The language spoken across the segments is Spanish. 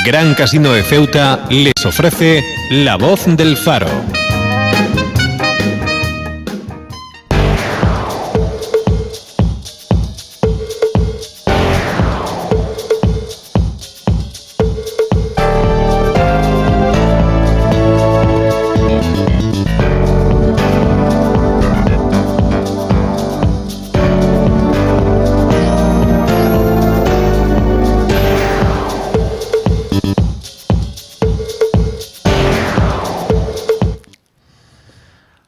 Gran Casino de Ceuta les ofrece La Voz del Faro.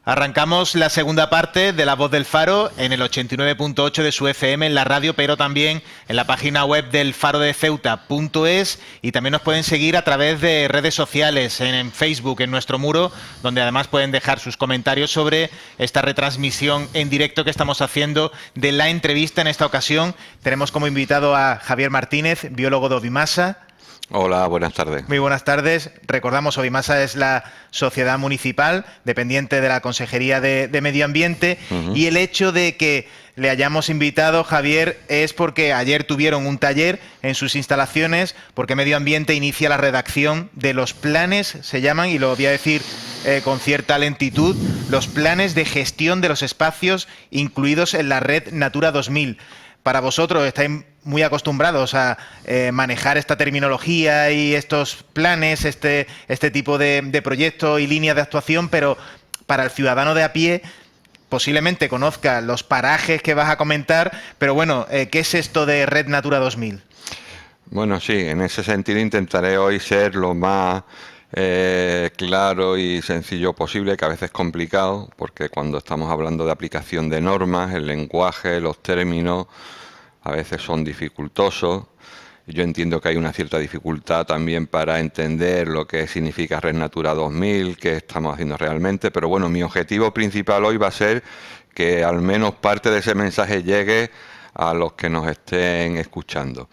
Arrancamos la segunda parte de La Voz del Faro en el 89.8 de su FM en la radio, pero también en la página web del farodeceuta.es, y también nos pueden seguir a través de redes sociales, en Facebook, en nuestro muro, donde además pueden dejar sus comentarios sobre esta retransmisión en directo que estamos haciendo de la entrevista. En esta ocasión tenemos como invitado a Javier Martínez, biólogo de Ovimasa. Hola, buenas tardes. Muy buenas tardes. Recordamos, Ovimasa es la sociedad municipal dependiente de la Consejería de Medio Ambiente, y el hecho de que le hayamos invitado, Javier, es porque ayer tuvieron un taller en sus instalaciones, porque Medio Ambiente inicia la redacción de los planes, se llaman, y lo voy a decir con cierta lentitud, los planes de gestión de los espacios incluidos en la red Natura 2000. Para vosotros estáis muy acostumbrados a manejar esta terminología y estos planes, este tipo de proyectos y líneas de actuación, pero para el ciudadano de a pie posiblemente conozca los parajes que vas a comentar, pero bueno, ¿qué es esto de Red Natura 2000? Bueno, sí, en ese sentido intentaré hoy ser lo más claro y sencillo posible, que a veces es complicado, porque cuando estamos hablando de aplicación de normas, el lenguaje, los términos, a veces son dificultosos. Yo entiendo que hay una cierta dificultad también para entender lo que significa Red Natura 2000, qué estamos haciendo realmente, pero bueno, mi objetivo principal hoy va a ser que al menos parte de ese mensaje llegue a los que nos estén escuchando.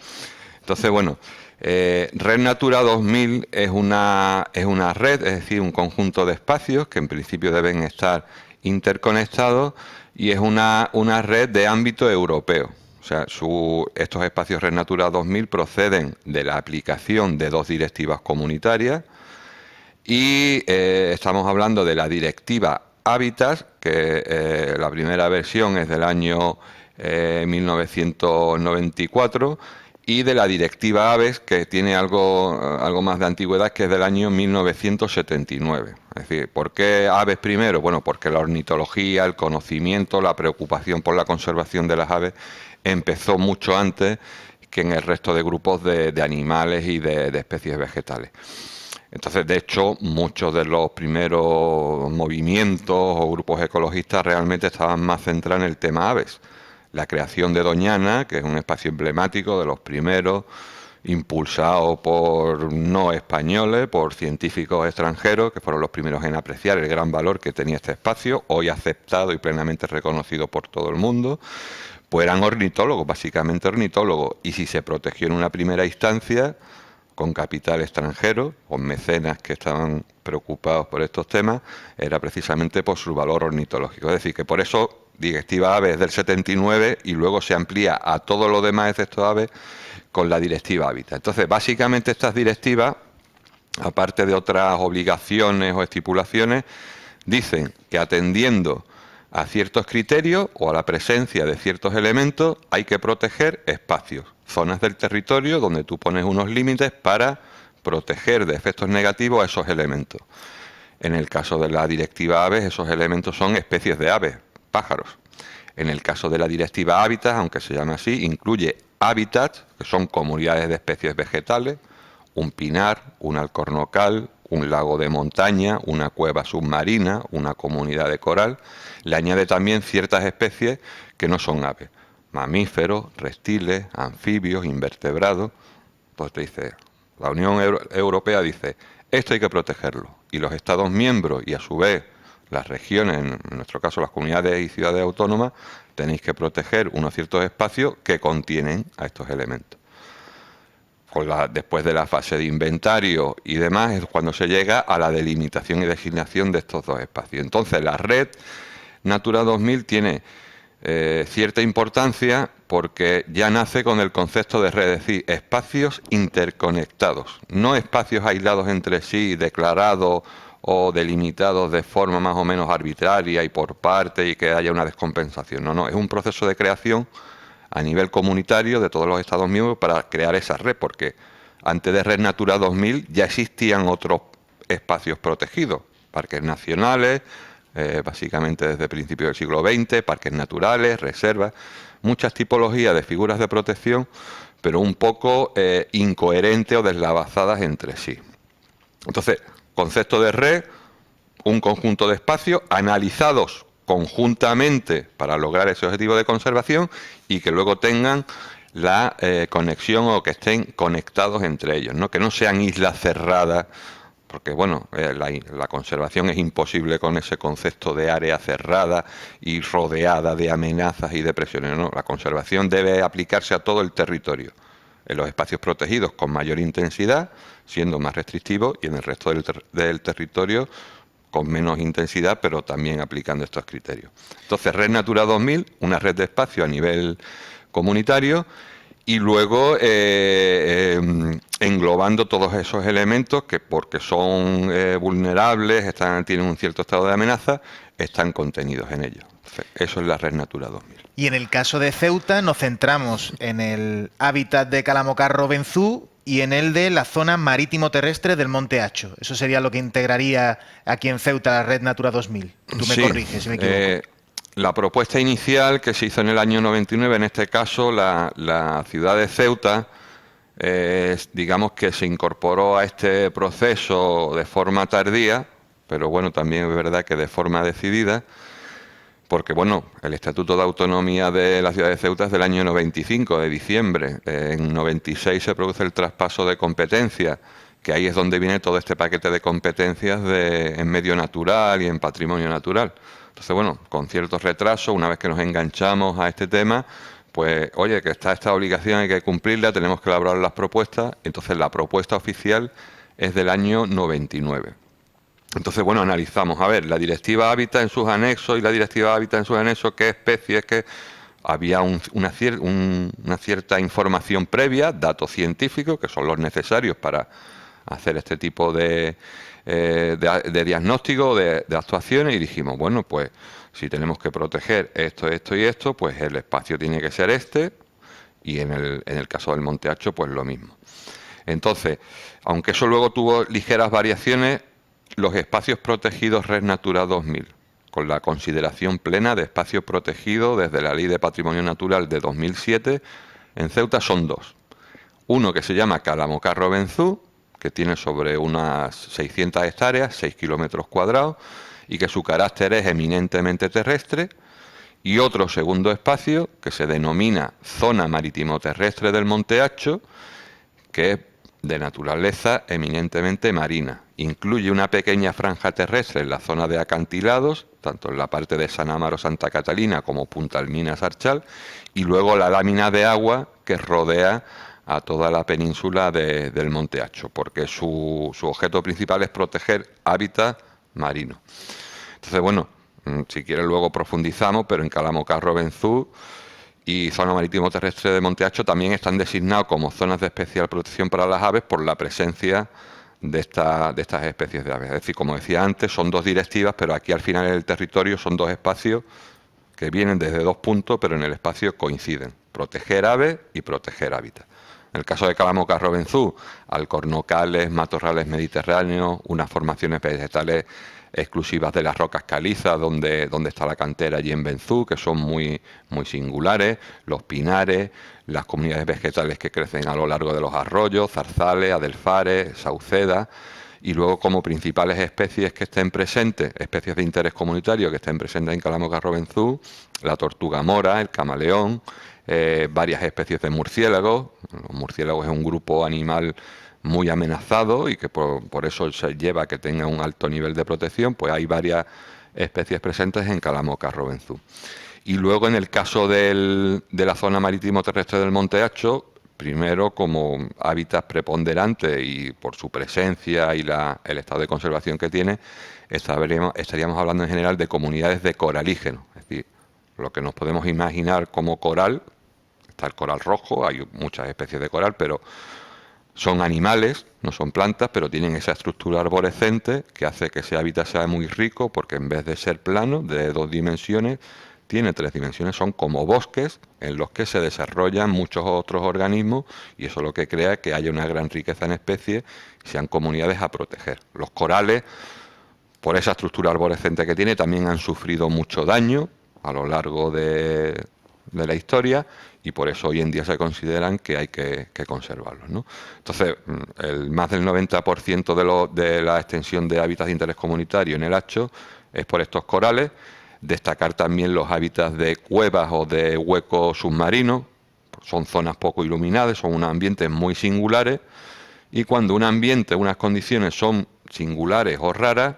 Entonces, bueno, Red Natura 2000 es una red, es decir, un conjunto de espacios que en principio deben estar interconectados, y es una red de ámbito europeo. O sea, estos espacios Red Natura 2000 proceden de la aplicación de 2 directivas comunitarias, y estamos hablando de la directiva Hábitat, que la primera versión es del año 1994, y de la directiva Aves, que tiene algo más de antigüedad, que es del año 1979. Es decir, ¿por qué aves primero? Bueno, porque la ornitología, el conocimiento, la preocupación por la conservación de las aves empezó mucho antes que en el resto de grupos de animales y de especies vegetales. Entonces, de hecho, muchos de los primeros movimientos o grupos ecologistas realmente estaban más centrados en el tema aves. La creación de Doñana, que es un espacio emblemático de los primeros, impulsado por no españoles, por científicos extranjeros, que fueron los primeros en apreciar el gran valor que tenía este espacio, hoy aceptado y plenamente reconocido por todo el mundo, pues eran ornitólogos, básicamente ornitólogos, y si se protegió en una primera instancia, con capital extranjero, con mecenas que estaban preocupados por estos temas, era precisamente por su valor ornitológico. Es decir, que por eso Directiva Aves del 79 y luego se amplía a todo lo demás excepto aves con la Directiva Hábitat. Entonces, básicamente estas directivas, aparte de otras obligaciones o estipulaciones, dicen que atendiendo a ciertos criterios o a la presencia de ciertos elementos hay que proteger espacios, zonas del territorio donde tú pones unos límites para proteger de efectos negativos a esos elementos. En el caso de la Directiva Aves, esos elementos son especies de aves, pájaros. En el caso de la Directiva Hábitat, aunque se llame así, incluye hábitats, que son comunidades de especies vegetales, un pinar, un alcornocal, un lago de montaña, una cueva submarina, una comunidad de coral. Le añade también ciertas especies que no son aves, mamíferos, reptiles, anfibios, invertebrados. Pues te dice, la Unión Europea dice, esto hay que protegerlo, y los Estados miembros y a su vez las regiones, en nuestro caso las comunidades y ciudades autónomas, tenéis que proteger unos ciertos espacios que contienen a estos elementos. Después de la fase de inventario y demás es cuando se llega a la delimitación y designación de estos 2 espacios. Entonces la red Natura 2000 tiene cierta importancia porque ya nace con el concepto de red, es decir, espacios interconectados, no espacios aislados entre sí, declarados o delimitados de forma más o menos arbitraria y por parte y que haya una descompensación. No, es un proceso de creación a nivel comunitario de todos los Estados miembros para crear esa red, porque antes de Red Natura 2000 ya existían otros espacios protegidos, parques nacionales, básicamente desde principios del siglo XX, parques naturales, reservas, muchas tipologías de figuras de protección, pero un poco incoherentes o deslavazadas entre sí. Entonces, concepto de red, un conjunto de espacios analizados conjuntamente para lograr ese objetivo de conservación y que luego tengan la conexión o que estén conectados entre ellos, ¿no? Que no sean islas cerradas, porque bueno, la conservación es imposible con ese concepto de área cerrada y rodeada de amenazas y de presiones, ¿no? La conservación debe aplicarse a todo el territorio, en los espacios protegidos con mayor intensidad, siendo más restrictivos, y en el resto del territorio con menos intensidad, pero también aplicando estos criterios. Entonces, Red Natura 2000, una red de espacio a nivel comunitario, y luego englobando todos esos elementos que, porque son vulnerables, tienen un cierto estado de amenaza, están contenidos en ellos. Eso es la Red Natura 2000. Y en el caso de Ceuta nos centramos en el hábitat de Calamocarro Benzú y en el de la zona marítimo-terrestre del Monte Acho. Eso sería lo que integraría aquí en Ceuta la Red Natura 2000. Tú me corriges si me equivoco. La propuesta inicial que se hizo en el año 99, en este caso la ciudad de Ceuta, digamos que se incorporó a este proceso de forma tardía, pero bueno, también es verdad que de forma decidida, porque bueno, el Estatuto de Autonomía de la ciudad de Ceuta es del año 95, de diciembre. En 96 se produce el traspaso de competencias, que ahí es donde viene todo este paquete de competencias en medio natural y en patrimonio natural. Entonces, bueno, con ciertos retrasos, una vez que nos enganchamos a este tema, pues, oye, que está esta obligación, hay que cumplirla, tenemos que elaborar las propuestas. Entonces, la propuesta oficial es del año 99. Entonces, bueno, analizamos, a ver, la Directiva Hábitat en sus anexos y la Directiva Hábitat en sus anexos, qué especies, que había una cierta información previa, datos científicos, que son los necesarios para hacer este tipo de diagnóstico, de actuaciones, y dijimos, bueno, pues si tenemos que proteger esto, esto y esto, pues el espacio tiene que ser este, y en el caso del Monte Acho, pues lo mismo. Entonces, aunque eso luego tuvo ligeras variaciones, los espacios protegidos Red Natura 2000, con la consideración plena de espacios protegidos desde la Ley de Patrimonio Natural de 2007, en Ceuta son dos. Uno que se llama Calamocarro Benzú, que tiene sobre unas 600 hectáreas, 6 kilómetros cuadrados, y que su carácter es eminentemente terrestre, y otro segundo espacio que se denomina Zona Marítimo-Terrestre del Monte Acho, que es de naturaleza eminentemente marina. Incluye una pequeña franja terrestre en la zona de acantilados, tanto en la parte de San Amaro, Santa Catalina, como Punta Alminas, Archal, y luego la lámina de agua que rodea a toda la península del Monte Acho, porque su objeto principal es proteger hábitat marino. Entonces, bueno, si quieres luego profundizamos, pero en Calamocarro Benzú y zona marítimo terrestre de Monte Acho también están designados como zonas de especial protección para las aves por la presencia de estas especies de aves. Es decir, como decía antes, son dos directivas, pero aquí al final del territorio son dos espacios que vienen desde dos puntos, pero en el espacio coinciden: proteger aves y proteger hábitat. En el caso de Calamocarro Benzú, alcornocales, matorrales mediterráneos, unas formaciones vegetales exclusivas de las rocas calizas, donde está la cantera allí en Benzú, que son muy, muy singulares, los pinares, las comunidades vegetales que crecen a lo largo de los arroyos, zarzales, adelfares, saucedas, y luego como principales especies que estén presentes, especies de interés comunitario que estén presentes en Calamocarro Benzú, la tortuga mora, el camaleón, varias especies de murciélagos. Los murciélagos es un grupo animal muy amenazado y que por eso se lleva a que tenga un alto nivel de protección, pues hay varias especies presentes en Calamocarro Benzú. Y luego en el caso de la zona marítimo terrestre del Monte Acho, primero como hábitat preponderante y por su presencia y el estado de conservación que tiene, estaríamos hablando en general de comunidades de coralígenos, es decir, lo que nos podemos imaginar como coral. Está el coral rojo, hay muchas especies de coral, pero son animales, no son plantas, pero tienen esa estructura arborescente que hace que ese hábitat sea muy rico, porque en vez de ser plano, de 2 dimensiones, tiene 3 dimensiones. Son como bosques en los que se desarrollan muchos otros organismos, y eso lo que crea es que haya una gran riqueza en especies y sean comunidades a proteger. Los corales, por esa estructura arborescente que tiene, también han sufrido mucho daño a lo largo de la historia, y por eso hoy en día se consideran que hay que conservarlos, ¿no? Entonces, más del 90% de la extensión de hábitats de interés comunitario en el Hacho es por estos corales. Destacar también los hábitats de cuevas o de huecos submarinos. Son zonas poco iluminadas, son unos ambientes muy singulares, y cuando un ambiente, unas condiciones son singulares o raras,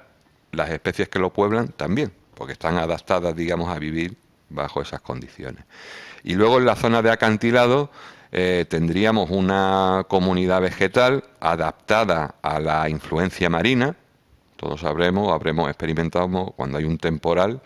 las especies que lo pueblan también, porque están adaptadas, digamos, a vivir bajo esas condiciones. Y luego en la zona de acantilado tendríamos una comunidad vegetal adaptada a la influencia marina. Todos habremos experimentado cuando hay un temporal,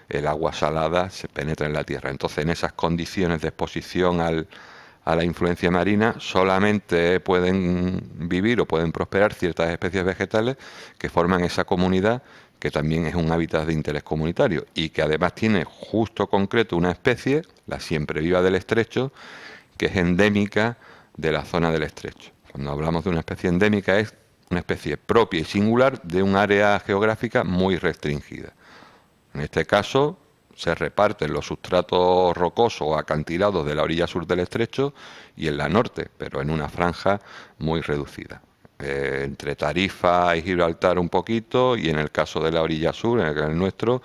el agua salada se penetra en la tierra. Entonces, en esas condiciones de exposición a la influencia marina, solamente pueden vivir o pueden prosperar ciertas especies vegetales que forman esa comunidad, que también es un hábitat de interés comunitario y que además tiene justo concreto una especie, la siempreviva del estrecho, que es endémica de la zona del estrecho. Cuando hablamos de una especie endémica, es una especie propia y singular de un área geográfica muy restringida. En este caso, se reparten los sustratos rocosos o acantilados de la orilla sur del estrecho y en la norte, pero en una franja muy reducida. Entre Tarifa y Gibraltar un poquito, y en el caso de la orilla sur, en el nuestro,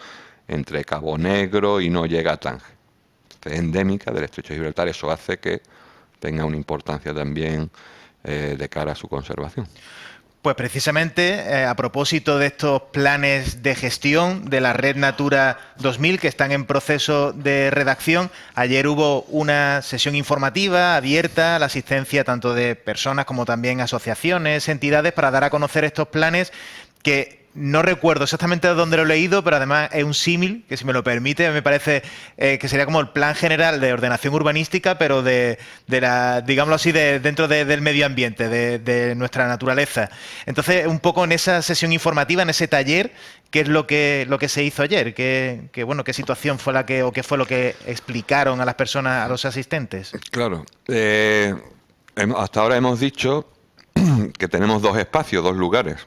entre Cabo Negro y no llega a Tánger. Es endémica del estrecho de Gibraltar. Eso hace que tenga una importancia también de cara a su conservación. Pues precisamente a propósito de estos planes de gestión de la Red Natura 2000 que están en proceso de redacción, ayer hubo una sesión informativa abierta a la asistencia tanto de personas como también asociaciones, entidades, para dar a conocer estos planes que no recuerdo exactamente de dónde lo he leído, pero además es un símil, que si me lo permite, me parece que sería como el plan general de ordenación urbanística, pero de la, digámoslo así, dentro del medio ambiente, de nuestra naturaleza. Entonces, un poco en esa sesión informativa, en ese taller, ¿qué es lo que se hizo ayer? ¿Qué situación fue la que, o qué fue lo que explicaron a las personas, a los asistentes? Claro. Hasta ahora hemos dicho que tenemos 2 espacios, 2 lugares.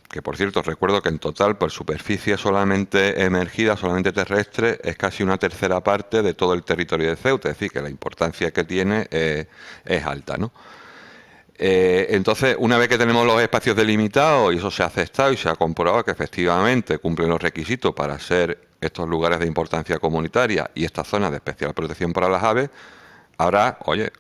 Que, por cierto, recuerdo que en total, por superficie solamente emergida, solamente terrestre, es casi una tercera parte de todo el territorio de Ceuta. Es decir, que la importancia que tiene es alta, ¿no? Entonces, una vez que tenemos los espacios delimitados y eso se ha aceptado y se ha comprobado que efectivamente cumplen los requisitos para ser estos lugares de importancia comunitaria y estas zonas de especial protección para las aves, ahora, oye,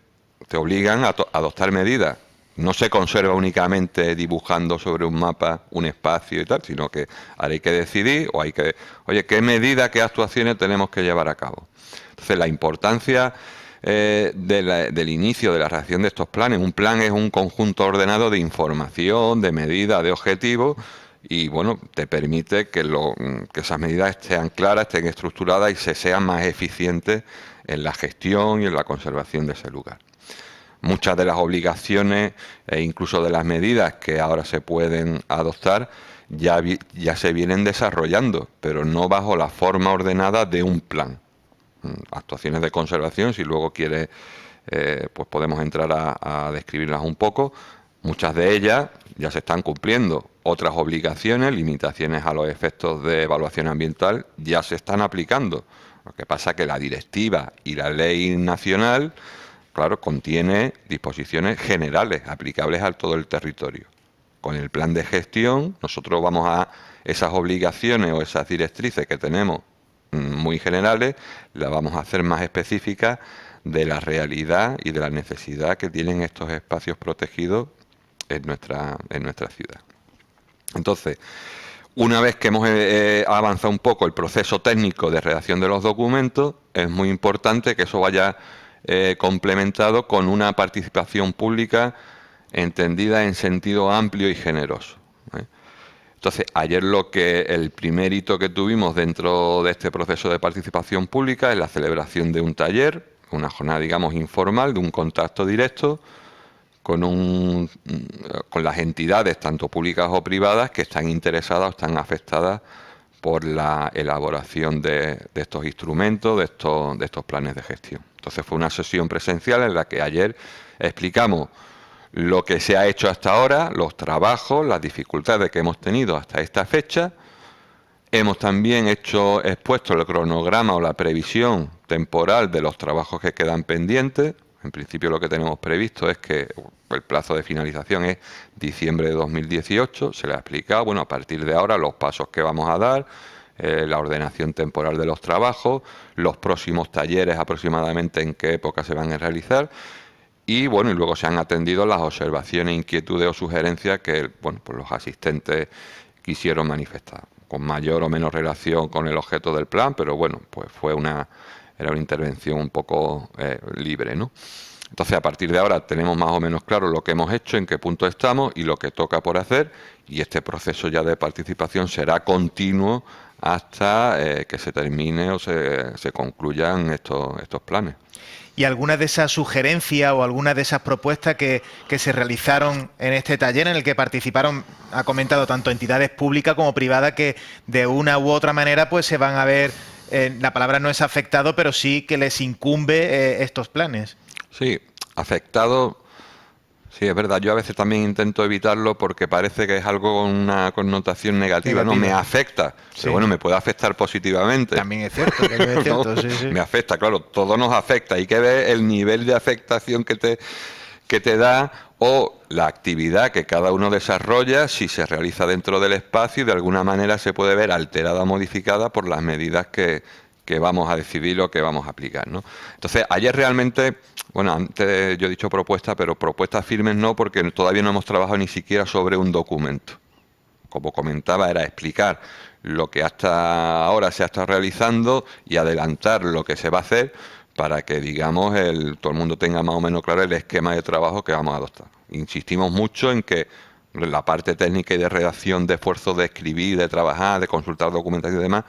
te obligan a adoptar medidas. No se conserva únicamente dibujando sobre un mapa un espacio y tal, sino que ahora hay que decidir o hay que, oye, qué medidas, qué actuaciones tenemos que llevar a cabo. Entonces, la importancia del inicio de la redacción de estos planes. Un plan es un conjunto ordenado de información, de medidas, de objetivos, y bueno, te permite que esas medidas estén claras, estén estructuradas y se sean más eficientes en la gestión y en la conservación de ese lugar. Muchas de las obligaciones e incluso de las medidas que ahora se pueden adoptar ya se vienen desarrollando, pero no bajo la forma ordenada de un plan. Actuaciones de conservación, si luego quiere, pues podemos entrar a describirlas un poco. Muchas de ellas ya se están cumpliendo. Otras obligaciones, limitaciones a los efectos de evaluación ambiental, ya se están aplicando. Lo que pasa es que la directiva y la ley nacional, claro, contiene disposiciones generales aplicables a todo el territorio. Con el plan de gestión, nosotros vamos a esas obligaciones o esas directrices que tenemos muy generales, las vamos a hacer más específicas de la realidad y de la necesidad que tienen estos espacios protegidos en nuestra ciudad. Entonces, una vez que hemos avanzado un poco el proceso técnico de redacción de los documentos, es muy importante que eso vaya complementado con una participación pública entendida en sentido amplio y generoso. Entonces, ayer el primer hito que tuvimos dentro de este proceso de participación pública es la celebración de un taller, una jornada, digamos, informal, de un contacto directo con las entidades, tanto públicas o privadas, que están interesadas o están afectadas por la elaboración de estos instrumentos, de estos planes de gestión. Entonces fue una sesión presencial en la que ayer explicamos lo que se ha hecho hasta ahora, los trabajos, las dificultades que hemos tenido hasta esta fecha. Hemos también expuesto el cronograma o la previsión temporal de los trabajos que quedan pendientes. En principio lo que tenemos previsto es que el plazo de finalización es diciembre de 2018. Se le ha explicado, bueno, a partir de ahora los pasos que vamos a dar, la ordenación temporal de los trabajos, los próximos talleres aproximadamente en qué época se van a realizar. Y bueno, y luego se han atendido las observaciones, inquietudes o sugerencias que, bueno, pues los asistentes quisieron manifestar, con mayor o menos relación con el objeto del plan, pero bueno, pues era una intervención un poco libre, ¿no? Entonces, a partir de ahora tenemos más o menos claro lo que hemos hecho, en qué punto estamos y lo que toca por hacer, y este proceso ya de participación será continuo hasta que se termine o se concluyan estos planes. ¿Y alguna de esas sugerencias o alguna de esas propuestas que se realizaron en este taller en el que participaron, ha comentado tanto entidades públicas como privadas, que de una u otra manera pues se van a ver, la palabra no es afectado, pero sí que les incumbe estos planes? Sí, afectado, sí, es verdad. Yo a veces también intento evitarlo porque parece que es algo con una connotación negativa. No, me afecta, sí. Pero bueno, me puede afectar positivamente. También es cierto, también es cierto, ¿No? sí, sí. Me afecta, claro, todo nos afecta. Hay que ver el nivel de afectación que te da o la actividad que cada uno desarrolla, si se realiza dentro del espacio y de alguna manera se puede ver alterada o modificada por las medidas que vamos a decidir o que vamos a aplicar, ¿no? Entonces, ayer realmente, bueno, antes yo he dicho propuestas, pero propuestas firmes no, porque todavía no hemos trabajado ni siquiera sobre un documento. Como comentaba, era explicar lo que hasta ahora se ha estado realizando y adelantar lo que se va a hacer para que, digamos, todo el mundo tenga más o menos claro el esquema de trabajo que vamos a adoptar. Insistimos mucho en que la parte técnica y de redacción, de esfuerzo de escribir, de trabajar, de consultar documentación y demás,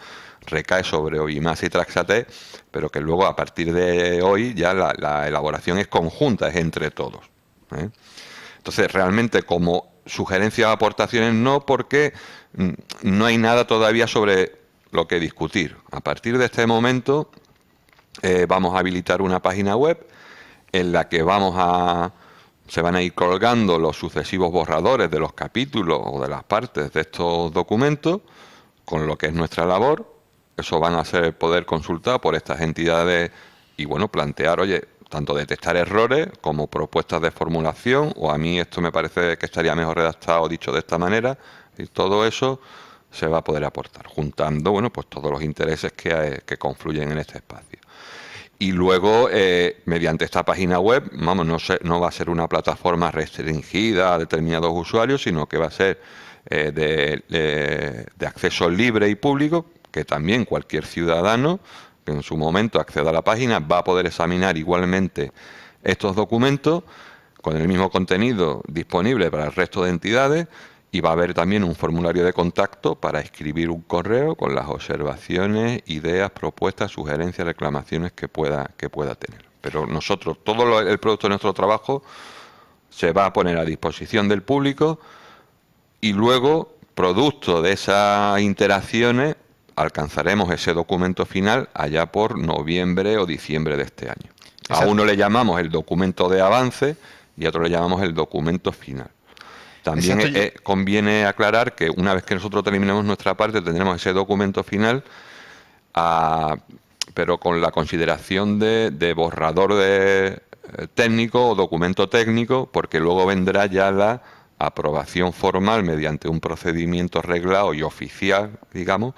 recae sobre Obimasa y Traxaté, pero que luego a partir de hoy ya la elaboración es conjunta, es entre todos, ¿eh? Entonces, realmente como sugerencias o aportaciones no, porque no hay nada todavía sobre lo que discutir. A partir de este momento vamos a habilitar una página web en la que se van a ir colgando los sucesivos borradores de los capítulos o de las partes de estos documentos, con lo que es nuestra labor. Eso van a poder consultar por estas entidades y, bueno, plantear, oye, tanto detectar errores como propuestas de formulación, o a mí esto me parece que estaría mejor redactado o dicho de esta manera, y todo eso se va a poder aportar, juntando, bueno, pues todos los intereses que confluyen en este espacio. Y luego, mediante esta página web, vamos, no va a ser una plataforma restringida a determinados usuarios, sino que va a ser de acceso libre y público, que también cualquier ciudadano que en su momento acceda a la página va a poder examinar igualmente estos documentos con el mismo contenido disponible para el resto de entidades, y va a haber también un formulario de contacto para escribir un correo con las observaciones, ideas, propuestas, sugerencias, reclamaciones que pueda tener. Pero nosotros, todo el producto de nuestro trabajo se va a poner a disposición del público, y luego, producto de esas interacciones, alcanzaremos ese documento final allá por noviembre o diciembre de este año. A uno le llamamos el documento de avance y a otro le llamamos el documento final. También conviene aclarar que una vez que nosotros terminemos nuestra parte tendremos ese documento final, pero con la consideración de borrador técnico o documento técnico, porque luego vendrá ya la aprobación formal mediante un procedimiento reglado y oficial, digamos,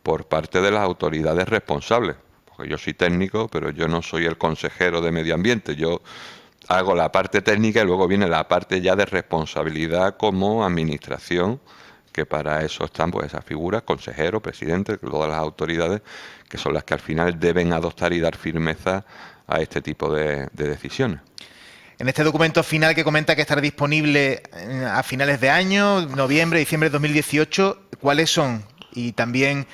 por parte de las autoridades responsables. Porque yo soy técnico, pero yo no soy el consejero de Medio Ambiente. Yo hago la parte técnica y luego viene la parte ya de responsabilidad como administración, que para eso están pues esas figuras, consejero, presidente, todas las autoridades, que son las que al final deben adoptar y dar firmeza a este tipo de decisiones. En este documento final que comenta que estará disponible a finales de año, noviembre, diciembre de 2018, ¿cuáles son? Y también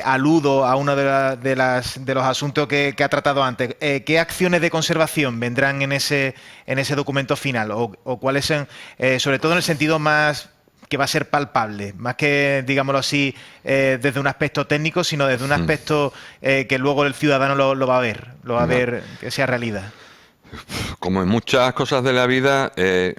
aludo a uno de los asuntos que ha tratado antes. ¿Qué acciones de conservación vendrán en ese documento final? ¿O cuáles son, sobre todo en el sentido más que va a ser palpable, más que, digámoslo así, desde un aspecto técnico, sino desde un aspecto que luego el ciudadano lo va a ver que sea realidad? Como en muchas cosas de la vida,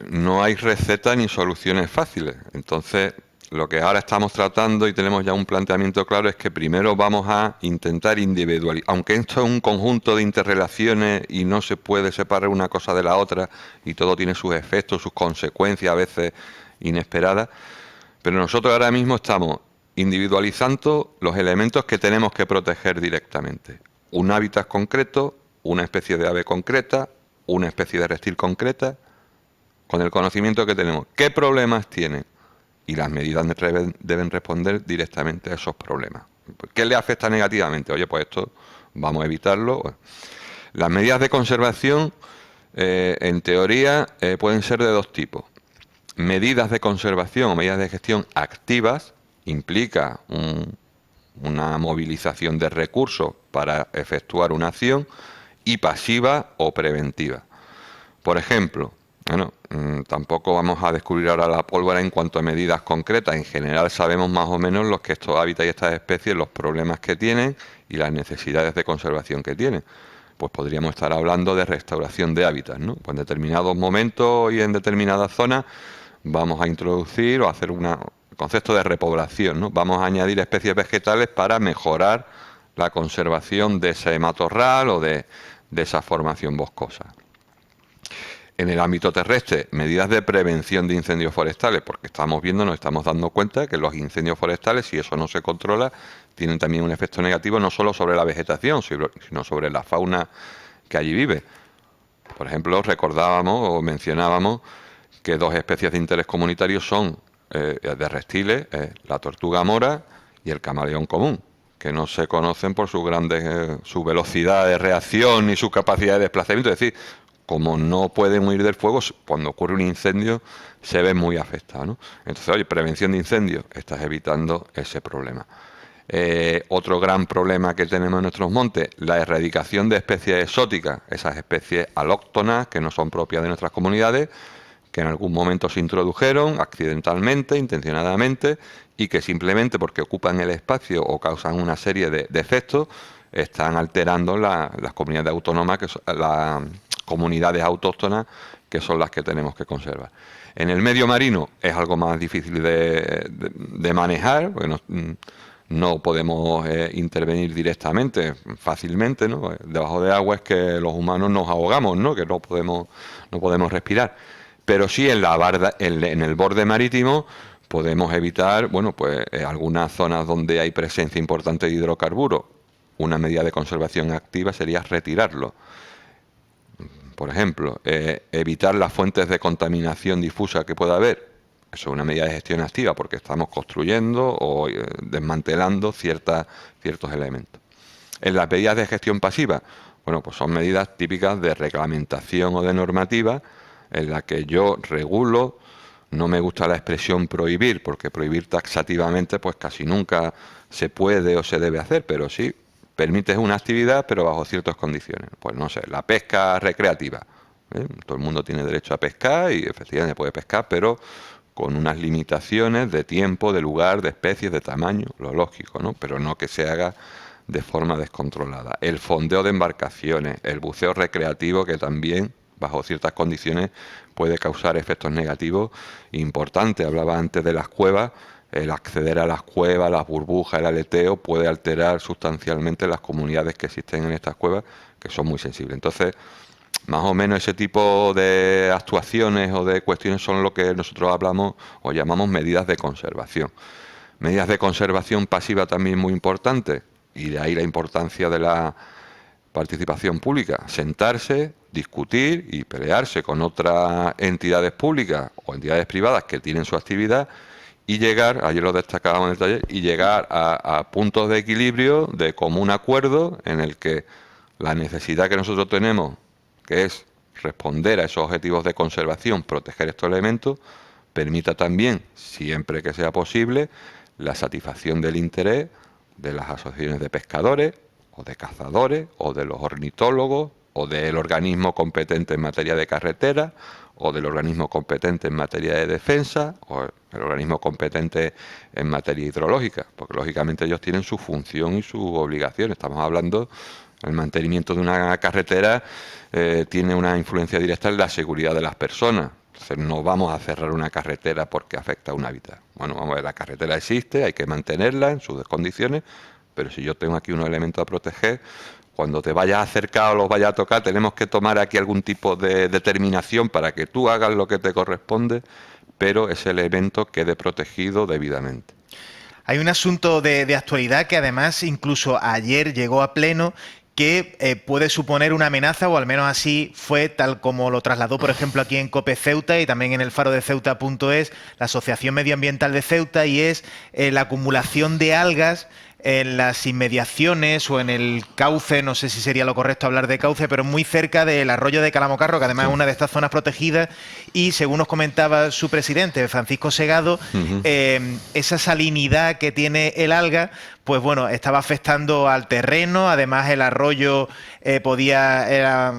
no hay recetas ni soluciones fáciles. Entonces, lo que ahora estamos tratando y tenemos ya un planteamiento claro es que primero vamos a intentar individualizar, aunque esto es un conjunto de interrelaciones y no se puede separar una cosa de la otra y todo tiene sus efectos, sus consecuencias a veces inesperadas, pero nosotros ahora mismo estamos individualizando los elementos que tenemos que proteger directamente. Un hábitat concreto, una especie de ave concreta, una especie de reptil concreta, con el conocimiento que tenemos. ¿Qué problemas tienen? Y las medidas deben responder directamente a esos problemas. ¿Qué le afecta negativamente? Oye, pues esto vamos a evitarlo. Las medidas de conservación, en teoría, pueden ser de dos tipos. Medidas de conservación o medidas de gestión activas implica una movilización de recursos para efectuar una acción, y pasiva o preventiva. Por ejemplo, bueno, tampoco vamos a descubrir ahora la pólvora en cuanto a medidas concretas. En general sabemos más o menos los que estos hábitats y estas especies, los problemas que tienen y las necesidades de conservación que tienen. Pues podríamos estar hablando de restauración de hábitats, ¿no? Pues en determinados momentos y en determinadas zonas vamos a introducir o hacer un concepto de repoblación, ¿no? Vamos a añadir especies vegetales para mejorar la conservación de ese matorral o de esa formación boscosa. En el ámbito terrestre, medidas de prevención de incendios forestales, porque nos estamos dando cuenta que los incendios forestales, si eso no se controla, tienen también un efecto negativo no solo sobre la vegetación, sino sobre la fauna que allí vive. Por ejemplo, recordábamos o mencionábamos que dos especies de interés comunitario son de reptiles, la tortuga mora y el camaleón común, que no se conocen por su velocidad de reacción y su capacidad de desplazamiento. Es decir, como no pueden huir del fuego, cuando ocurre un incendio se ven muy afectados, ¿no? Entonces, oye, prevención de incendios, estás evitando ese problema. Otro gran problema que tenemos en nuestros montes, la erradicación de especies exóticas, esas especies alóctonas que no son propias de nuestras comunidades, que en algún momento se introdujeron accidentalmente, intencionadamente, y que simplemente porque ocupan el espacio o causan una serie de efectos, están alterando las comunidades autónomas, las comunidades autóctonas, que son las que tenemos que conservar. En el medio marino es algo más difícil de manejar, porque no podemos intervenir directamente, fácilmente, ¿no? Debajo de agua es que los humanos nos ahogamos, ¿no? Que no podemos respirar. Pero sí en el borde marítimo podemos evitar, bueno, pues algunas zonas donde hay presencia importante de hidrocarburos. Una medida de conservación activa sería retirarlo. Por ejemplo, evitar las fuentes de contaminación difusa que pueda haber. Eso es una medida de gestión activa porque estamos construyendo o desmantelando ciertos elementos. En las medidas de gestión pasiva, bueno, pues son medidas típicas de reglamentación o de normativa en la que yo regulo. No me gusta la expresión prohibir, porque prohibir taxativamente pues casi nunca se puede o se debe hacer, pero sí permites una actividad, pero bajo ciertas condiciones. Pues no sé, la pesca recreativa. Todo el mundo tiene derecho a pescar y efectivamente puede pescar, pero con unas limitaciones de tiempo, de lugar, de especies, de tamaño, lo lógico, ¿no? Pero no que se haga de forma descontrolada. El fondeo de embarcaciones, el buceo recreativo, que también bajo ciertas condiciones puede causar efectos negativos importantes. Hablaba antes de las cuevas. El acceder a las cuevas, las burbujas, el aleteo puede alterar sustancialmente las comunidades que existen en estas cuevas, que son muy sensibles. Entonces, más o menos ese tipo de actuaciones o de cuestiones son lo que nosotros hablamos o llamamos medidas de conservación. Medidas de conservación pasiva también muy importantes, y de ahí la importancia de la participación pública. Sentarse, discutir y pelearse con otras entidades públicas o entidades privadas que tienen su actividad y llegar, ayer lo destacábamos en el taller, y llegar a puntos de equilibrio, de común acuerdo, en el que la necesidad que nosotros tenemos, que es responder a esos objetivos de conservación, proteger estos elementos, permita también, siempre que sea posible, la satisfacción del interés de las asociaciones de pescadores o de cazadores o de los ornitólogos o del organismo competente en materia de carretera o del organismo competente en materia de defensa o el organismo competente en materia hidrológica, porque lógicamente ellos tienen su función y su obligación. Estamos hablando, el mantenimiento de una carretera tiene una influencia directa en la seguridad de las personas. Entonces no vamos a cerrar una carretera porque afecta a un hábitat. Bueno, vamos a ver, la carretera existe, hay que mantenerla en sus condiciones, pero si yo tengo aquí unos elementos a proteger, cuando te vayas a acercar o los vayas a tocar, tenemos que tomar aquí algún tipo de determinación para que tú hagas lo que te corresponde, pero ese elemento quede protegido debidamente. Hay un asunto de actualidad que además incluso ayer llegó a pleno, que puede suponer una amenaza, o al menos así fue, tal como lo trasladó, por ejemplo, aquí en COPE Ceuta y también en el faro de Ceuta.es, la Asociación Medioambiental de Ceuta, y es la acumulación de algas en las inmediaciones o en el cauce, no sé si sería lo correcto hablar de cauce, pero muy cerca del arroyo de Calamocarro, que además es una de estas zonas protegidas, y según nos comentaba su presidente, Francisco Segado, esa salinidad que tiene el alga, pues bueno, estaba afectando al terreno. Además el arroyo había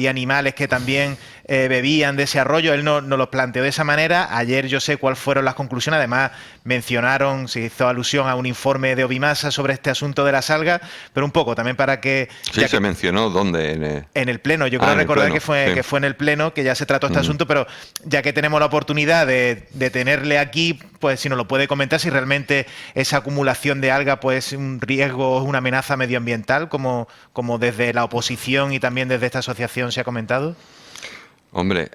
animales que también bebían de ese arroyo. Él no los planteó de esa manera. Ayer yo sé cuáles fueron las conclusiones. Además mencionaron, se hizo alusión a un informe de Ovimasa sobre este asunto de las algas, pero un poco también para que... Sí, se mencionó dónde. En el pleno. Yo creo recordar que fue en el pleno que ya se trató este asunto, pero ya que tenemos la oportunidad de tenerle aquí, pues si nos lo puede comentar, si realmente esa acumulación de algas pues es un riesgo, es una amenaza medioambiental, como desde la oposición y también desde esta asociación se ha comentado. Hombre,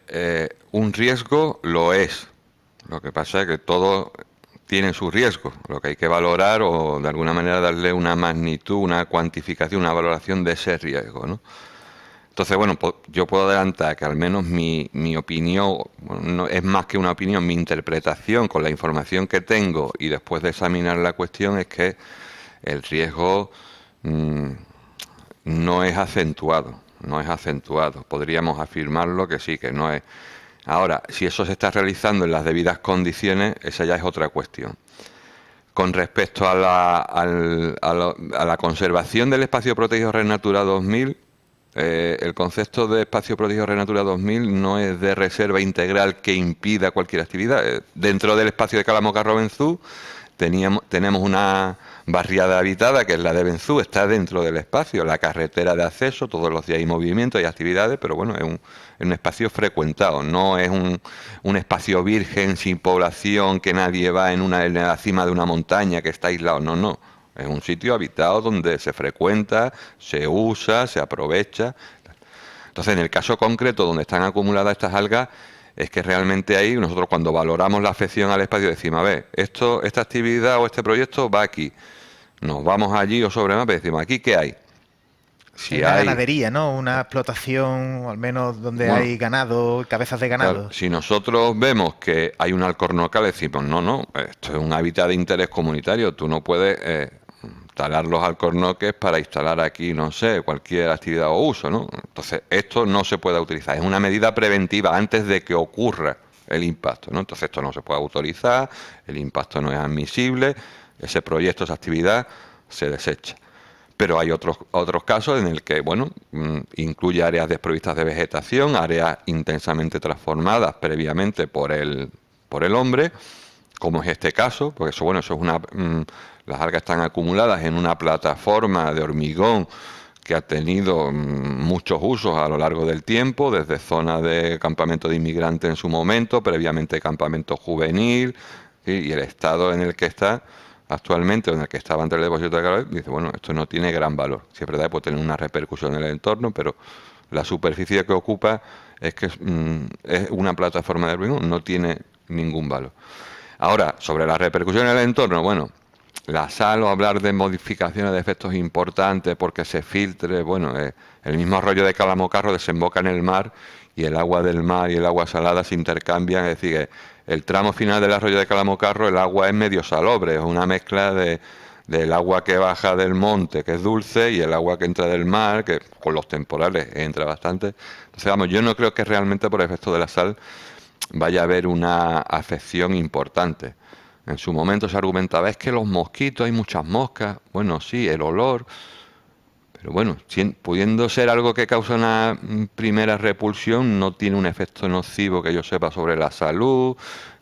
un riesgo lo es. Lo que pasa es que todo tiene su riesgo. Lo que hay que valorar o de alguna manera darle una magnitud, una cuantificación, una valoración de ese riesgo, ¿no? Entonces, bueno, pues yo puedo adelantar que al menos mi opinión, bueno, no, es más que una opinión, mi interpretación con la información que tengo y después de examinar la cuestión es que el riesgo no es acentuado. Podríamos afirmarlo que sí, que no es. Ahora, si eso se está realizando en las debidas condiciones, esa ya es otra cuestión. Con respecto a la conservación del espacio protegido Red Natura 2000, el concepto de espacio protegido Red Natura 2000 no es de reserva integral que impida cualquier actividad. Dentro del espacio de Calamocarro-Benzú tenemos una barriada habitada, que es la de Benzú, está dentro del espacio, la carretera de acceso, todos los días hay movimiento, hay actividades, pero bueno, es un espacio frecuentado, no es un espacio virgen, sin población, que nadie va en la cima de una montaña que está aislado, no. Es un sitio habitado donde se frecuenta, se usa, se aprovecha. Entonces, en el caso concreto donde están acumuladas estas algas, es que realmente ahí nosotros cuando valoramos la afección al espacio decimos, a ver, esta actividad o este proyecto va aquí. Nos vamos allí o sobre mapa y decimos, ¿aquí qué hay? Si hay una ganadería, ¿no? Una explotación, o al menos donde hay ganado, cabezas de ganado. Claro, si nosotros vemos que hay un alcornocal, decimos, no, esto es un hábitat de interés comunitario, tú no puedes talar los alcornoques para instalar aquí, no sé, cualquier actividad o uso, ¿no? Entonces, esto no se puede utilizar, es una medida preventiva antes de que ocurra el impacto, ¿no? Entonces, esto no se puede autorizar, el impacto no es admisible, ese proyecto, esa actividad se desecha. Pero hay otros casos en el que, bueno, incluye áreas desprovistas de vegetación, áreas intensamente transformadas previamente por el hombre, como es este caso, porque eso, bueno, las algas están acumuladas en una plataforma de hormigón que ha tenido muchos usos a lo largo del tiempo, desde zonas de campamento de inmigrantes en su momento, previamente campamento juvenil, ¿sí? Y el estado en el que está actualmente, en el que estaba antes del depósito de calor, dice, bueno, esto no tiene gran valor. Sí, es verdad que puede tener una repercusión en el entorno, pero la superficie que ocupa es que es una plataforma de hormigón, no tiene ningún valor. Ahora, sobre la repercusión en el entorno, bueno, la sal o hablar de modificaciones de efectos importantes porque se filtre, bueno, el mismo arroyo de Calamocarro desemboca en el mar y el agua del mar y el agua salada se intercambian, es decir, que el tramo final del arroyo de Calamocarro, el agua es medio salobre, es una mezcla de del agua que baja del monte, que es dulce, y el agua que entra del mar, que con los temporales entra bastante. Entonces, vamos, yo no creo que realmente por efecto de la sal vaya a haber una afección importante. En su momento se argumentaba, es que los mosquitos, hay muchas moscas. Bueno, sí, el olor, pero bueno, pudiendo ser algo que causa una primera repulsión, no tiene un efecto nocivo que yo sepa sobre la salud,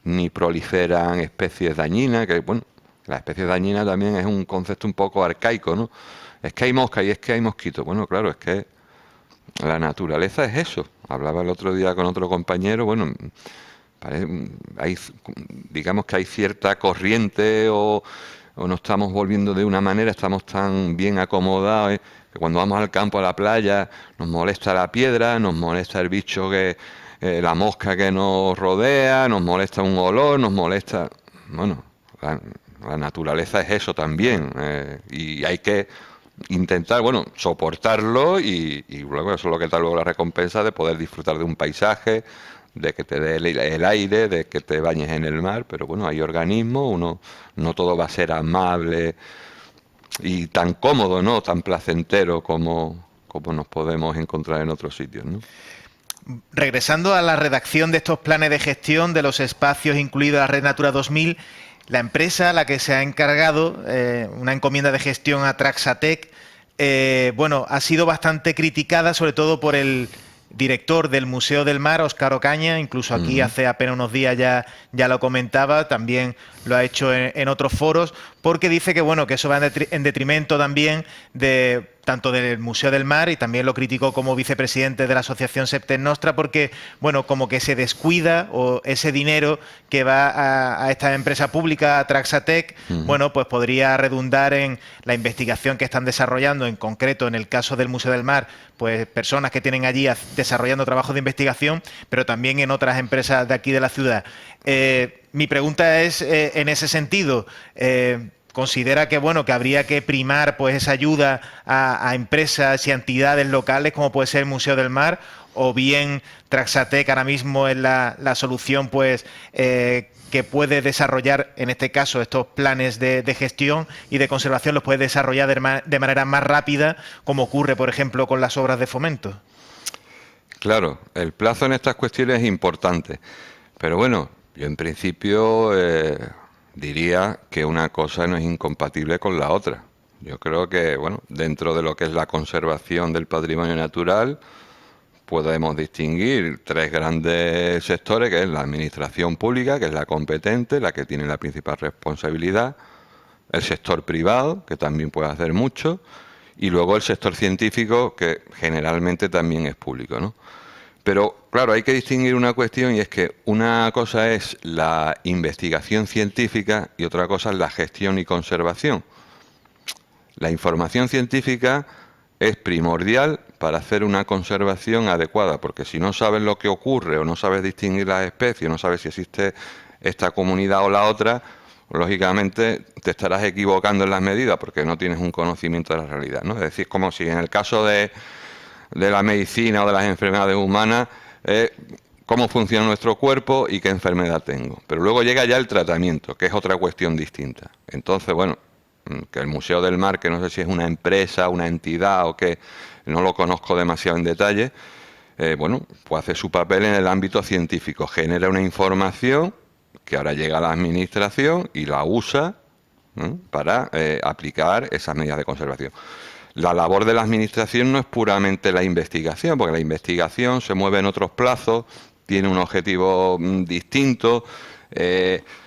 ni proliferan especies dañinas, que bueno, las especies dañinas también es un concepto un poco arcaico, ¿no? Es que hay mosca y es que hay mosquitos. Bueno, claro, es que la naturaleza es eso. Hablaba el otro día con otro compañero, bueno, digamos que hay cierta corriente o nos estamos volviendo de una manera, estamos tan bien acomodados, que cuando vamos al campo, a la playa, nos molesta la piedra, nos molesta el bicho la mosca que nos rodea, nos molesta un olor, nos molesta... Bueno, la naturaleza es eso también, y hay que intentar, bueno, soportarlo y luego eso es lo que da luego la recompensa de poder disfrutar de un paisaje, de que te dé el aire, de que te bañes en el mar, pero bueno, hay organismos, no todo va a ser amable y tan cómodo, ¿no? Tan placentero como nos podemos encontrar en otros sitios, ¿no? Regresando a la redacción de estos planes de gestión de los espacios incluidos en la Red Natura 2000, la empresa a la que se ha encargado una encomienda de gestión a Traxatec, bueno, ha sido bastante criticada, sobre todo por el director del Museo del Mar, Óscar Ocaña, incluso aquí hace apenas unos días ya lo comentaba, también lo ha hecho en otros foros, porque dice que bueno, que eso va en detrimento también de tanto del Museo del Mar, y también lo criticó como vicepresidente de la asociación Septem Nostra, porque bueno, como que se descuida o ese dinero que va a esta empresa pública, a Traxatec, bueno, pues podría redundar en la investigación que están desarrollando, en concreto en el caso del Museo del Mar, pues personas que tienen allí desarrollando trabajos de investigación, pero también en otras empresas de aquí de la ciudad. Mi pregunta es, en ese sentido, ¿considera que bueno, que habría que primar pues esa ayuda a empresas y entidades locales como puede ser el Museo del Mar, o bien Traxatec ahora mismo es la solución pues que puede desarrollar en este caso estos planes de gestión y de conservación, los puede desarrollar de manera más rápida, como ocurre por ejemplo con las obras de fomento? Claro, el plazo en estas cuestiones es importante, pero bueno, yo en principio diría que una cosa no es incompatible con la otra. Yo creo que, bueno, dentro de lo que es la conservación del patrimonio natural, podemos distinguir tres grandes sectores, que es la administración pública, que es la competente, la que tiene la principal responsabilidad, el sector privado, que también puede hacer mucho, y luego el sector científico, que generalmente también es público, ¿no? Pero, claro, hay que distinguir una cuestión, y es que una cosa es la investigación científica y otra cosa es la gestión y conservación. La información científica es primordial para hacer una conservación adecuada, porque si no sabes lo que ocurre o no sabes distinguir las especies, no sabes si existe esta comunidad o la otra, lógicamente te estarás equivocando en las medidas porque no tienes un conocimiento de la realidad, ¿no? Es decir, como si en el caso de la medicina o de las enfermedades humanas, cómo funciona nuestro cuerpo y qué enfermedad tengo. Pero luego llega ya el tratamiento, que es otra cuestión distinta. Entonces, bueno, que el Museo del Mar, que no sé si es una empresa, una entidad o qué, no lo conozco demasiado en detalle, bueno, pues hace su papel en el ámbito científico, genera una información que ahora llega a la administración y la usa para aplicar esas medidas de conservación. La labor de la administración no es puramente la investigación, porque la investigación se mueve en otros plazos, tiene un objetivo distinto,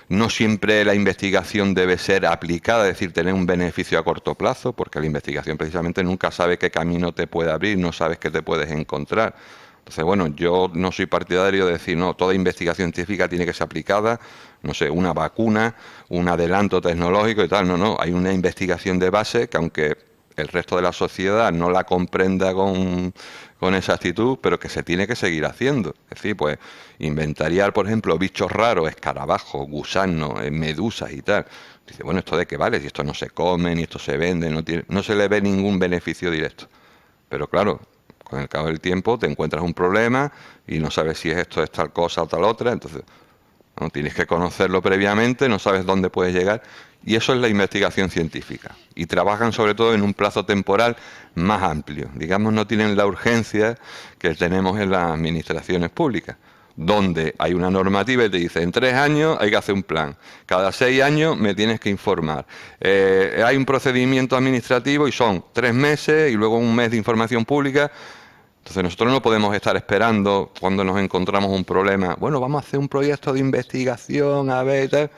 no siempre la investigación debe ser aplicada, es decir, tener un beneficio a corto plazo, porque la investigación precisamente nunca sabe qué camino te puede abrir, no sabes qué te puedes encontrar. Entonces, bueno, yo no soy partidario de decir, no, toda investigación científica tiene que ser aplicada, no sé, una vacuna, un adelanto tecnológico y tal, no, hay una investigación de base que aunque el resto de la sociedad no la comprenda con exactitud, pero que se tiene que seguir haciendo. Es decir, pues inventariar, por ejemplo, bichos raros, escarabajos, gusanos, medusas y tal. Dice, bueno, ¿esto de qué vale? Si esto no se come, ni esto se vende, no se le ve ningún beneficio directo. Pero claro, con el cabo del tiempo te encuentras un problema y no sabes si esto es tal cosa o tal otra, entonces no tienes que conocerlo previamente, no sabes dónde puedes llegar Y eso es la investigación científica. Y trabajan sobre todo en un plazo temporal más amplio. Digamos, no tienen la urgencia que tenemos en las administraciones públicas, donde hay una normativa y te dice, en 3 años hay que hacer un plan, cada 6 años me tienes que informar. Hay un procedimiento administrativo y son 3 meses y luego un mes de información pública. Entonces nosotros no podemos estar esperando cuando nos encontramos un problema. Bueno, vamos a hacer un proyecto de investigación, a ver, tal.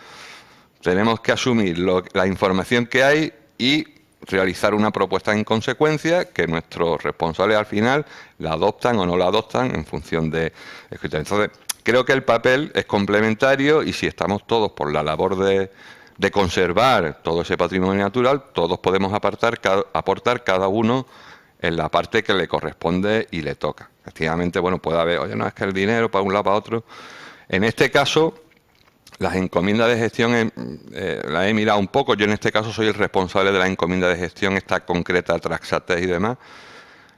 Tenemos que asumir la información que hay y realizar una propuesta en consecuencia, que nuestros responsables al final la adoptan o no la adoptan en función de... Entonces, creo que el papel es complementario y si estamos todos por la labor de conservar todo ese patrimonio natural, todos podemos aportar cada uno en la parte que le corresponde y le toca. Efectivamente, bueno, puede haber, oye, no, es que el dinero para un lado, para otro. En este caso, las encomiendas de gestión las he mirado un poco. Yo en este caso soy el responsable de la encomienda de gestión, esta concreta Traxatex y demás.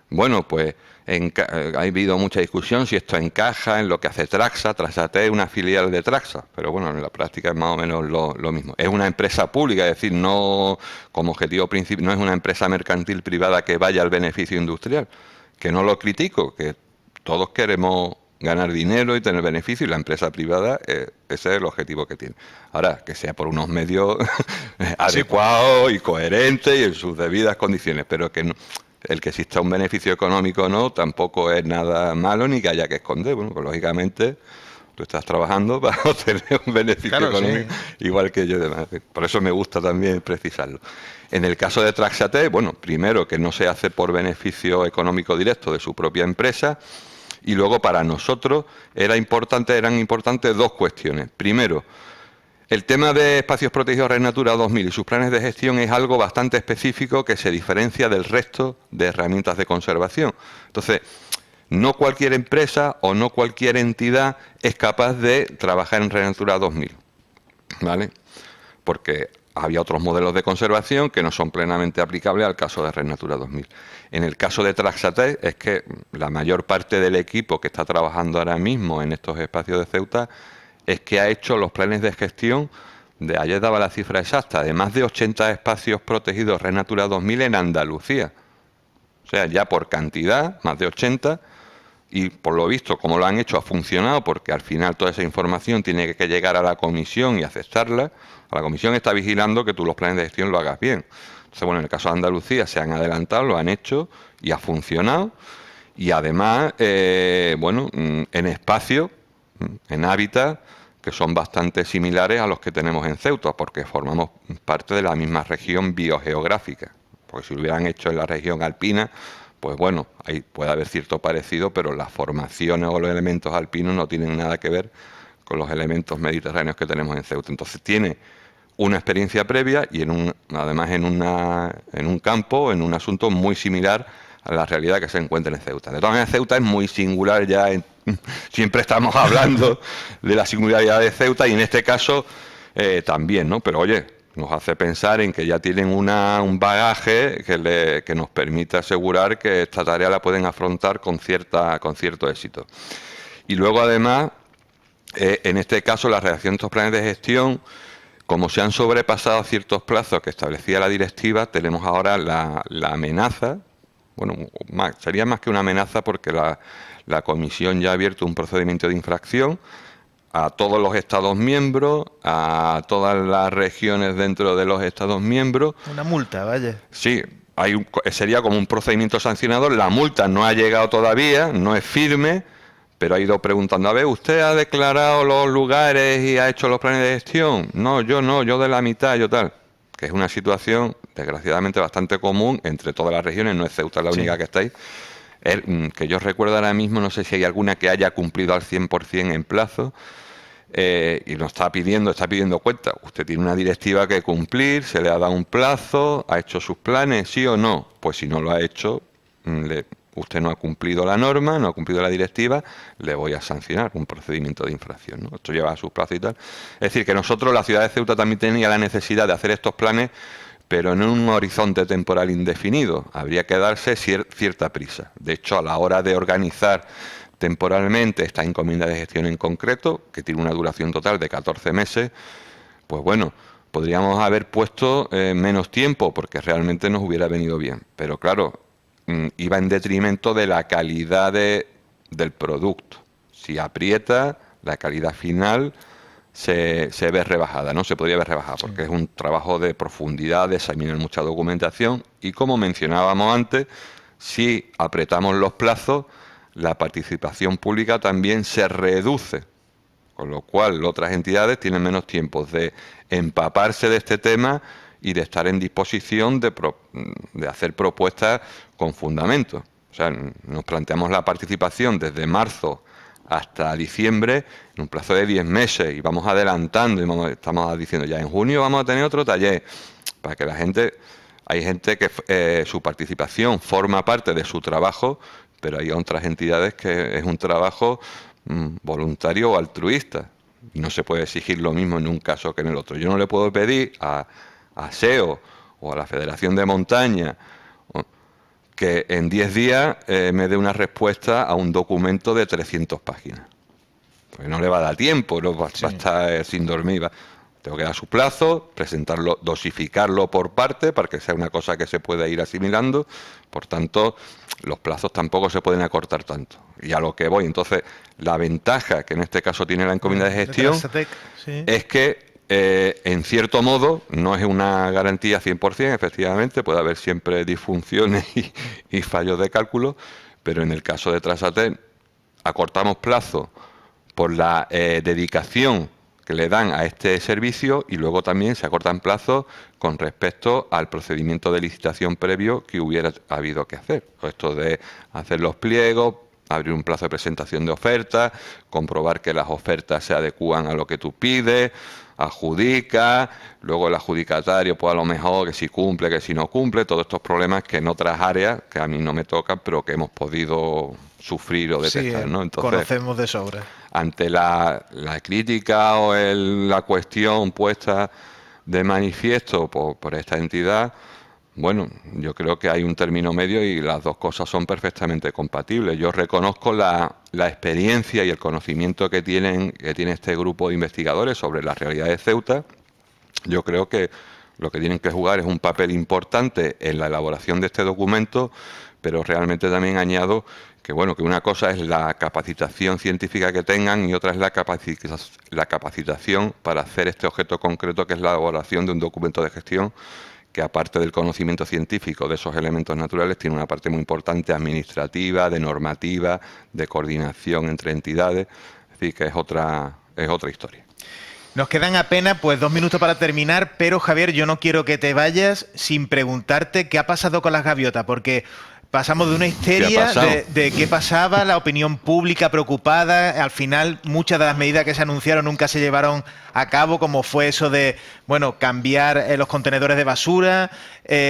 Bueno, pues ha habido mucha discusión si esto encaja en lo que hace Traxa. Traxatex es una filial de Traxa, pero bueno, en la práctica es más o menos lo mismo. Es una empresa pública, es decir, no como objetivo principal, no es una empresa mercantil privada que vaya al beneficio industrial, que no lo critico, que todos queremos ganar dinero y tener beneficio, y la empresa privada, ese es el objetivo que tiene. Ahora, que sea por unos medios adecuados y coherentes y en sus debidas condiciones, pero que no, el que exista un beneficio económico o no, tampoco es nada malo ni que haya que esconder. Bueno, pues lógicamente tú estás trabajando para obtener un beneficio económico, sí, igual que yo. Por eso me gusta también precisarlo. En el caso de Traxatex, bueno, primero que no se hace por beneficio económico directo de su propia empresa, y luego para nosotros eran importantes 2 cuestiones. Primero, el tema de espacios protegidos Red Natura 2000 y sus planes de gestión es algo bastante específico que se diferencia del resto de herramientas de conservación. Entonces, no cualquier empresa o no cualquier entidad es capaz de trabajar en Red Natura 2000, ¿vale? Porque había otros modelos de conservación que no son plenamente aplicables al caso de Red Natura 2000. En el caso de Traxatex es que la mayor parte del equipo que está trabajando ahora mismo en estos espacios de Ceuta es que ha hecho los planes de gestión, ayer daba la cifra exacta, de más de 80 espacios protegidos Red Natura 2000 en Andalucía. O sea, ya por cantidad, más de 80, y por lo visto, como lo han hecho, ha funcionado, porque al final toda esa información tiene que llegar a la comisión y aceptarla. La comisión está vigilando que tú los planes de gestión lo hagas bien. Entonces, bueno, en el caso de Andalucía se han adelantado, lo han hecho y ha funcionado. Y además, bueno, en espacio, en hábitat, que son bastante similares a los que tenemos en Ceuta, porque formamos parte de la misma región biogeográfica. Porque si lo hubieran hecho en la región alpina, pues bueno, ahí puede haber cierto parecido, pero las formaciones o los elementos alpinos no tienen nada que ver con los elementos mediterráneos que tenemos en Ceuta. Entonces tiene una experiencia previa y además en un campo, en un asunto muy similar a la realidad que se encuentra en Ceuta. De todas maneras, Ceuta es muy singular ya, siempre estamos hablando de la singularidad de Ceuta y en este caso también, ¿no? Pero oye, nos hace pensar en que ya tienen un bagaje que nos permite asegurar que esta tarea la pueden afrontar con cierto éxito. Y luego además, en este caso, la redacción de estos planes de gestión, como se han sobrepasado ciertos plazos que establecía la directiva, tenemos ahora la amenaza, bueno, sería más que una amenaza porque la Comisión ya ha abierto un procedimiento de infracción a todos los Estados miembros, a todas las regiones dentro de los Estados miembros. Una multa, vaya. Sí, sería como un procedimiento sancionador. La multa no ha llegado todavía, no es firme, pero ha ido preguntando, a ver, ¿usted ha declarado los lugares y ha hecho los planes de gestión? No, yo de la mitad, yo tal. Que es una situación, desgraciadamente, bastante común entre todas las regiones, no es Ceuta la única que está ahí. Que yo recuerdo ahora mismo, no sé si hay alguna que haya cumplido al 100% en plazo, y nos está pidiendo cuenta. Usted tiene una directiva que cumplir, se le ha dado un plazo, ha hecho sus planes, ¿sí o no? Pues si no lo ha hecho, usted no ha cumplido la norma, no ha cumplido la directiva, le voy a sancionar un procedimiento de infracción, ¿no? Esto lleva a sus plazos y tal. Es decir, que nosotros, la ciudad de Ceuta, también tenía la necesidad de hacer estos planes, pero en un horizonte temporal indefinido. Habría que darse cierta prisa. De hecho, a la hora de organizar temporalmente esta encomienda de gestión en concreto, que tiene una duración total de 14 meses, pues bueno, podríamos haber puesto menos tiempo porque realmente nos hubiera venido bien. Pero claro, iba en detrimento de la calidad del producto. Si aprieta, la calidad final se ve rebajada, ¿no? Se podría ver rebajada porque es un trabajo de profundidad, de examinar mucha documentación y, como mencionábamos antes, si apretamos los plazos, la participación pública también se reduce, con lo cual otras entidades tienen menos tiempo de empaparse de este tema y de estar en disposición de hacer propuestas con fundamento. O sea, nos planteamos la participación desde marzo hasta diciembre en un plazo de 10 meses y vamos adelantando y estamos diciendo ya en junio vamos a tener otro taller para que la gente... Hay gente que su participación forma parte de su trabajo, pero hay otras entidades que es un trabajo voluntario o altruista. Y no se puede exigir lo mismo en un caso que en el otro. Yo no le puedo pedir a SEO o a la Federación de Montaña que en 10 días me dé una respuesta a un documento de 300 páginas. Porque no le va a dar tiempo, no va a estar sin dormir. Tengo que dar su plazo, presentarlo, dosificarlo por parte para que sea una cosa que se pueda ir asimilando. Por tanto, los plazos tampoco se pueden acortar tanto. Y a lo que voy, entonces, la ventaja que en este caso tiene la encomienda de gestión es que, en cierto modo, no es una garantía 100%, efectivamente, puede haber siempre disfunciones y fallos de cálculo, pero en el caso de Transatel acortamos plazo por la dedicación que le dan a este servicio y luego también se acortan plazos con respecto al procedimiento de licitación previo que hubiera habido que hacer. Esto de hacer los pliegos, abrir un plazo de presentación de ofertas, comprobar que las ofertas se adecúan a lo que tú pides, adjudica, luego el adjudicatario pues a lo mejor que si cumple, que si no cumple, todos estos problemas que en otras áreas, que a mí no me tocan, pero que hemos podido sufrir o detectar, sí, ¿no? Entonces, conocemos de sobra. Ante la crítica o la cuestión puesta de manifiesto por esta entidad, bueno, yo creo que hay un término medio y las dos cosas son perfectamente compatibles. Yo reconozco la experiencia y el conocimiento que tiene este grupo de investigadores sobre la realidad de Ceuta. Yo creo que lo que tienen que jugar es un papel importante en la elaboración de este documento, pero realmente también añado que bueno, que una cosa es la capacitación científica que tengan y otra es la capacitación para hacer este objeto concreto, que es la elaboración de un documento de gestión que, aparte del conocimiento científico de esos elementos naturales, tiene una parte muy importante administrativa, de normativa, de coordinación entre entidades, es decir, que es otra historia. Nos quedan apenas pues 2 minutos para terminar, pero Javier, yo no quiero que te vayas sin preguntarte qué ha pasado con las gaviotas, porque pasamos de una histeria de qué pasaba, la opinión pública preocupada. Al final, muchas de las medidas que se anunciaron nunca se llevaron a cabo, como fue eso de, bueno, cambiar los contenedores de basura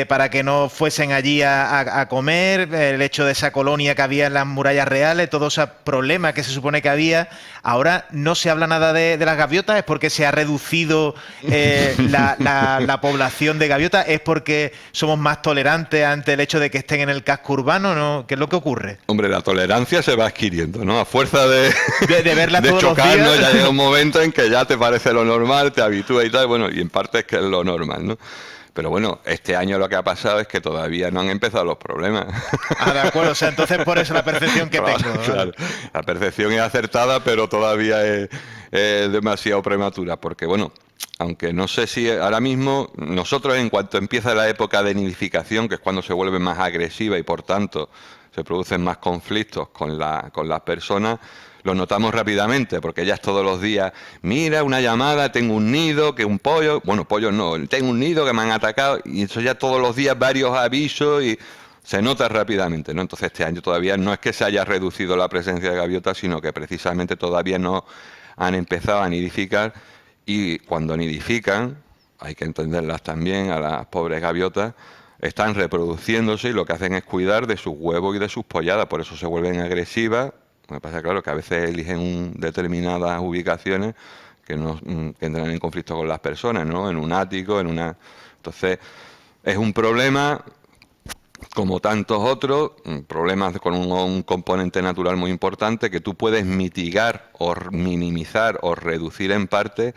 para que no fuesen allí a comer, el hecho de esa colonia que había en las murallas reales, todos esos problemas que se supone que había. Ahora no se habla nada de las gaviotas, ¿es porque se ha reducido la población de gaviotas? ¿Es porque somos más tolerantes ante el hecho de que estén en el casco urbano? ¿No? ¿Qué es lo que ocurre? Hombre, la tolerancia se va adquiriendo, ¿no? A fuerza de verla de todos chocar, los días. ¿no? Ya llega un momento en que ya te parece lo normal, te habitúas y tal, bueno, y en parte es que es lo normal, ¿no? Pero bueno, este año lo que ha pasado es que todavía no han empezado los problemas. Ah, de acuerdo, o sea, entonces por eso la percepción que tengo. ¿Vale? Claro, la percepción es acertada, pero todavía es demasiado prematura, porque bueno, aunque no sé si ahora mismo, nosotros en cuanto empieza la época de nidificación, que es cuando se vuelve más agresiva y por tanto se producen más conflictos con las personas, lo notamos rápidamente, porque ya es todos los días, mira, una llamada, tengo un nido, que un pollo, bueno, pollos no, tengo un nido que me han atacado, y eso ya todos los días varios avisos y se nota rápidamente, ¿no? Entonces este año todavía no es que se haya reducido la presencia de gaviotas, sino que precisamente todavía no han empezado a nidificar, y cuando nidifican, hay que entenderlas también, a las pobres gaviotas, están reproduciéndose y lo que hacen es cuidar de sus huevos y de sus polladas, por eso se vuelven agresivas. Me pasa, claro, que a veces eligen determinadas ubicaciones que entran en conflicto con las personas, ¿no? En un ático, Entonces, es un problema, como tantos otros, problemas con un componente natural muy importante que tú puedes mitigar o minimizar o reducir en parte,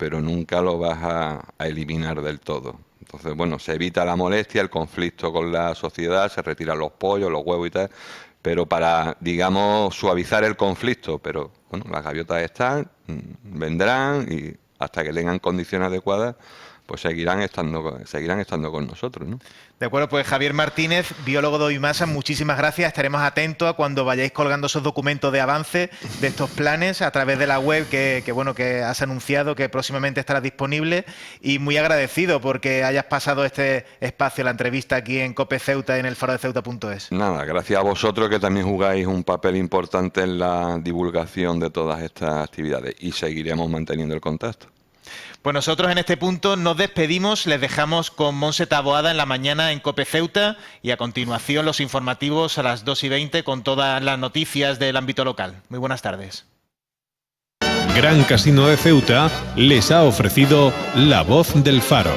pero nunca lo vas a eliminar del todo. Entonces, bueno, se evita la molestia, el conflicto con la sociedad, se retiran los pollos, los huevos y tal, pero para, digamos, suavizar el conflicto. Pero, bueno, las gaviotas están, vendrán y hasta que tengan condiciones adecuadas, pues seguirán estando con nosotros, ¿no? De acuerdo, pues Javier Martínez, biólogo de Ovimasa, muchísimas gracias. Estaremos atentos a cuando vayáis colgando esos documentos de avance de estos planes a través de la web que has anunciado que próximamente estará disponible, y muy agradecido porque hayas pasado este espacio, la entrevista aquí en COPE Ceuta y en el faro de Ceuta.es. Nada, gracias a vosotros que también jugáis un papel importante en la divulgación de todas estas actividades, y seguiremos manteniendo el contacto. Pues nosotros en este punto nos despedimos, les dejamos con Montse Taboada en la mañana en COPE Ceuta y a continuación los informativos a las 2:20 con todas las noticias del ámbito local. Muy buenas tardes. Gran Casino de Ceuta les ha ofrecido La Voz del Faro.